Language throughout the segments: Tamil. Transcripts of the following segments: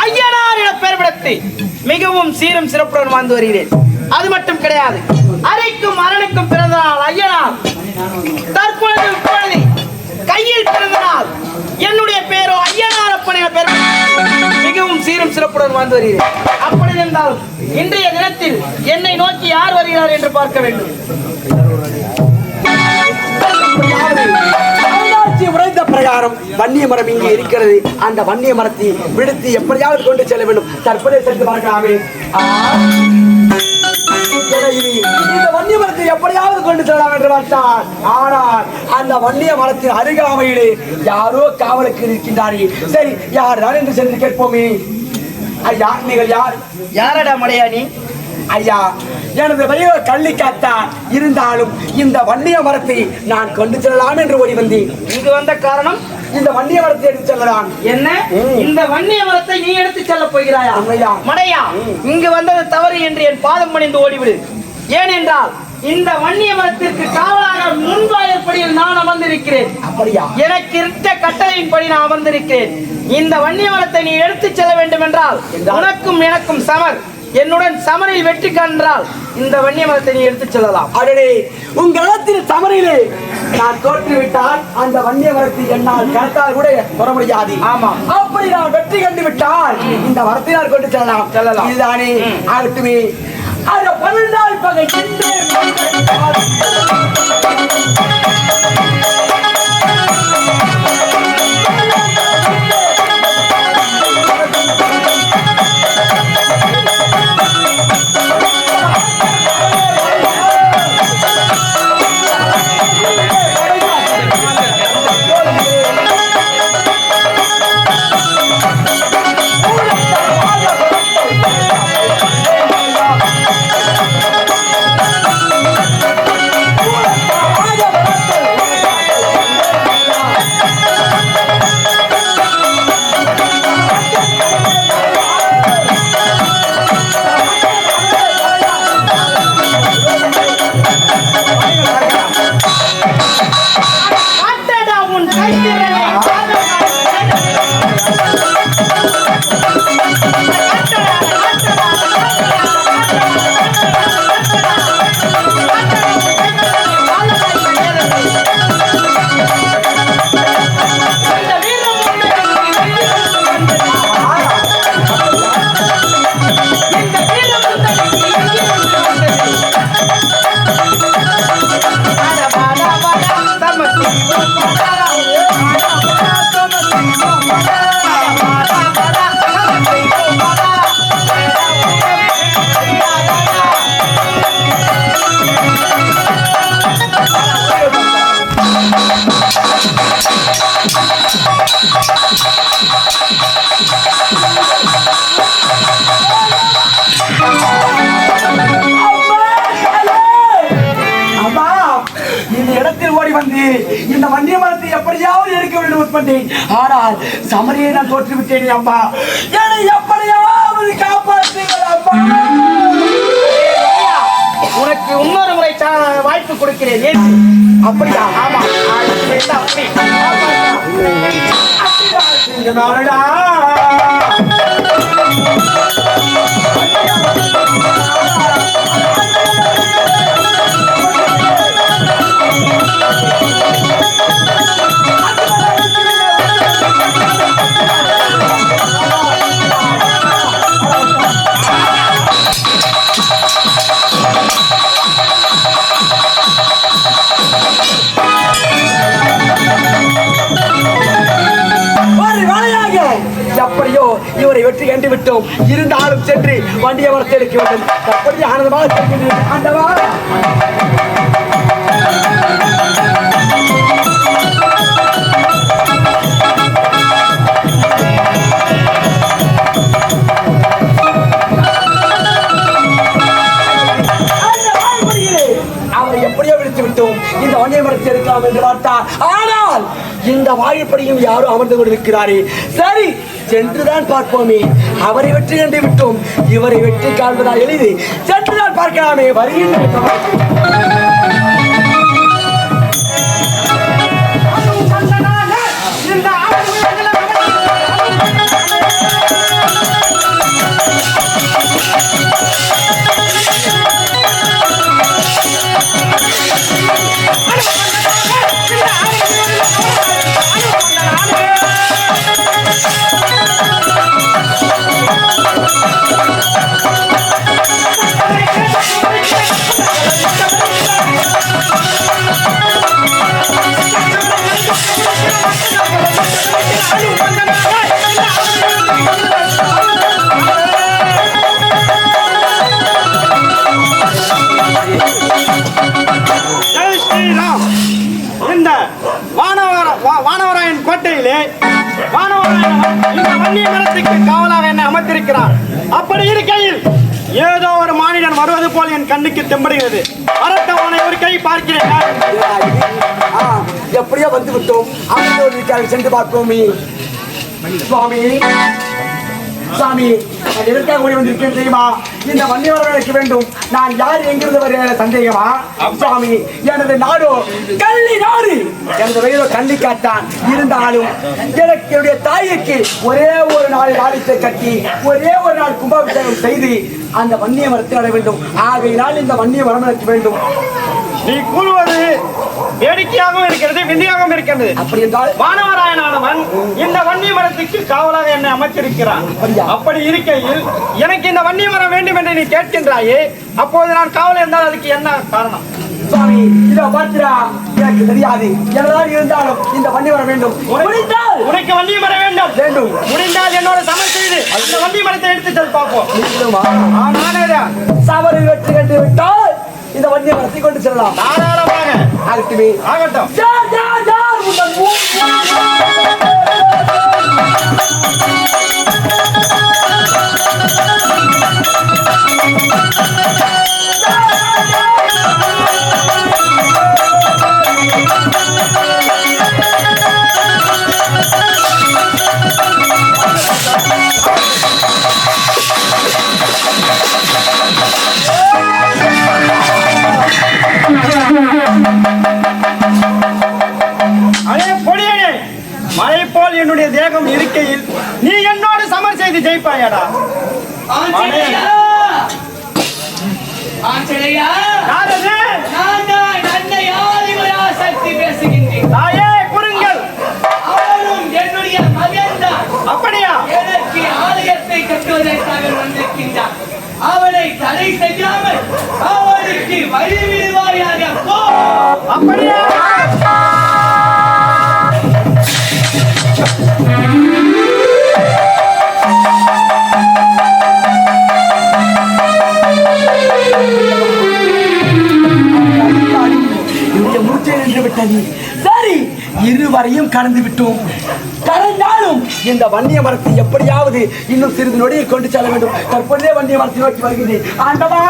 ஐயனார் என பெயர் படுத்தி மிகவும் சீரும் சிறப்புடன் வாழ்ந்து வருகிறேன். அது மட்டும் கிடையாது, அரைக்கும் அரணுக்கும் பிறந்த நாள் ஐயனார். தற்பொழுது கையில் பிறந்த நாள். என்னுடைய பேரோ ஐயனார் அப்பன் என பெயர் மிகவும் சீரும் சிறப்புடன் வாழ்ந்து வருகிறேன். அப்படி இருந்தால் இன்றைய தினத்தில் என்னை நோக்கி யார் வருகிறார் என்று பார்க்க வேண்டும். உரைத்த பிரகாரம் வன்னிய மரம் இங்கே இருக்கிறது. அந்த வன்னிய மரத்தை விடுத்து எப்படியாவது கொண்டு செல்ல வேண்டும். தற்போதே சென்று பார்க்கலாமே. இந்த வன்னிய மரத்தை எப்படியாவது கொண்டு செல்லலாம் என்று பார்த்தார். ஆனால் அந்த வன்னிய மரத்தின் அருகாமையிலே யாரோ காவலுக்கு இருக்கின்றார்கள். சரி, யார் தான் என்று சென்று கேட்போமே. ஐயா, நீங்கள் யார்? யாரடா மடையா நீ? ஐயா, எனது பெயர் கள்ளிக்காத்தான். இருந்தாலும் இந்த வன்னிய மரத்தை நான் கொண்டு செல்லலாம் என்று ஓடி வந்தேன். இங்கு வந்த காரணம் இந்த வன்னிய மரத்தை எடுத்து செல்லலாம். என்ன? இந்த வன்னிய மரத்தை நீ எடுத்து செல்ல போகிறாயா? மடையா, இங்கு வந்தது தவறு என்று என் பாதம் பணிந்து ஓடிவிடு. ஏனென்றால் இந்த வன்னிய மரத்திற்கு காவலாக முன்வாயற்படியில் நான் அமர்ந்திருக்கிறேன். அப்படியா? எனக்கு இருந்த கட்டளையின்படி நான் அமர்ந்திருக்கிறேன். இந்த வன்னிய மரத்தை நீ எடுத்து செல்ல வேண்டும் என்றால் உனக்கும் எனக்கும் சமர். என்னுடன் சமரில் வெற்றி காண்றால் இந்த வன்னிய மரத்தை நீ எடுத்து செல்லலாம். அடடே, உங்களிடத்தில் சமரிலே நான் தோற்றுவிட்டால் அந்த வன்னிய மரத்தை என்னால் கருத்தால் கூட தொட முடியாது. ஆமா, அப்படி நான் வெற்றி கண்டு விட்டால் இந்த மரத்தை நான் கொண்டு செல்லலாம். இதுதானே? ஆகட்டுமே. அந்த 12 பகை இந்த வன்னிய மரத்தை எப்படியாவது எடுக்க வேண்டும். ஆனால் சமரியை நான் தோற்று விட்டேனே அம்மா. என்னை எப்படியாவது காப்பாற்றுங்கள் அம்மா. உனக்கு இன்னொரு முறை வாய்ப்பு கொடுக்கிறேன். அப்படியா? ஆமா. எப்படியோ இவரை வெற்றி கண்டு விட்டோம். இருந்தாலும் சென்று வண்டிய மரத்தை எடுக்க வேண்டும். அப்படி ஆனந்தமாக ஆண்டவா. இந்த வண்டிய மரத்தை எடுக்கலாம் என்று பார்த்தார். ஆனால் இந்த வாழைப்படியும் யாரும் அமர்ந்து கொண்டிருக்கிறாரே. சரி, சென்றுதான் பார்ப்போமே. அவரை வெற்றி கண்டு விட்டோம். இவரை வெற்றி காண்பதா எளிது. சென்றுதான் பார்க்கலாமே. வருகின்ற இந்த இந்த வன்னிய மரத்துக்கு காவலாக என்னை அமர்த்திருக்கிறார். அப்படி இருக்கையில் ஏதோ ஒரு மானிடன் வருவது போல் என் கண்ணுக்கு தெம்படுகிறது. அரட்டவனை ஒரு கை பார்க்கிறேன். எப்படியோ வந்து விட்டோம். அவங்க சென்று பார்ப்போமே. சுவாமி சுவாமி, நான் எதற்காக ஓடி வந்திருக்கேன் தெரியுமா? இந்த வன்னியவர்கள் எனக்கு வேண்டும். நான் யார் எங்கிருந்து வருகிற சந்தேகமா? சுவாமி, எனது நாடோ கள்ளி நாடு. எனது வயதோ கள்ளிக்காத்தான். இருந்தாலும் எனக்கு என்னுடைய தாய்க்கு ஒரே ஒரு நாள் நாளித்தை கட்டி ஒரே ஒரு நாள் கும்பாபிஷேகம் செய்து அந்த வன்னிய மரத்தை அடைய வேண்டும். ஆகையினால் இந்த வன்னிய மரம் எனக்கு வேண்டும். நீ கூறுவது வேடிக்கையாகவும் இருக்கிறது, விந்தியாகவும் இருக்கிறது. அப்படி என்றால் வானவராயனானவன் இந்த வன்னிய மரத்துக்கு காவலாக என்னை அமைச்சிருக்கிறான். அப்படி இருக்கையில் எனக்கு இந்த வன்னிய மரம் வேண்டும் என்று நீ கேட்கின்றாயே, அப்போது நான் காவல் இருந்தால் அதுக்கு என்ன காரணம்? சுவாமி, இதோ பார்க்கிறா, எனக்கு தெரியாது. என்னதான் இருந்தாலும் இந்த வன்னிய மரம் வேண்டும். உனக்கு வன்னிய மரம் வேண்டும் வேண்டும் முடிந்தால் என்னோட சமன் செய்து அந்த வன்னிய மரத்தை எடுத்து செல் பார்ப்போம். நானேதான் சவரில் வெற்றி கண்டு விட்டால் இந்த வன்னிய மரத்தை கொண்டு செல்லலாம். தாராளமாக ஆகட்டுமே. ஆகட்டும். மலை போல் என்னுடைய தேகம் இருக்கையில் நீ என்னோடு சமர் செய்து ஜெயிப்பாயடா. தாயே கூறுங்கள். என்னுடைய மகன் தான். அப்படியா? எனக்கு ஆலயத்தை கட்டுவதற்காக வந்திருக்கின்றார். அவனை தடை செய்யாமல் அவனுக்கு வழி விடுவாயாக. அப்படியா? சரி, இருவரையும் கடந்து விட்டோம். கடந்தாலும் இந்த வன்னிய மரத்தை எப்படியாவது இன்னும் சிறிது நொடியை கொண்டு செல்ல வேண்டும். தற்போதே வன்னிய மரத்தை நோக்கி வருகிறேன். ஆண்டவா,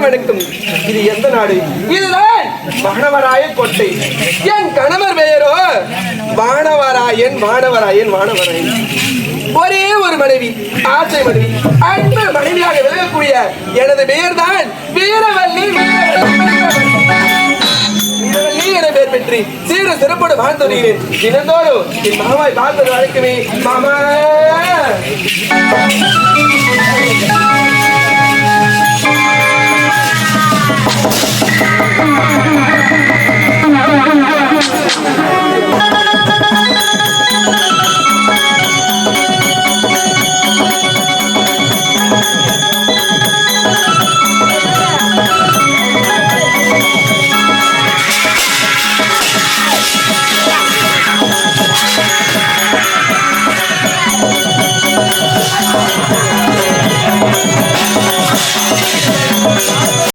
வணக்கம். இது எந்த நாடு? இதுதான் வானவராய கோட்டை. என் கணவர் பெயரோ வானவராயன். ஒரே ஒரு மனைவி, ஆசை மனைவி, அன்பு மனைவியாக விளங்கக்கூடிய எனது பெயர் தான் வீரவல்லி. என பெயர் பெற்று சீர சிறப்போடு வாழ்ந்து வருகிறேன். தினந்தோறும் என் மாமாவை பார்ப்பது வழக்கமே. மாமா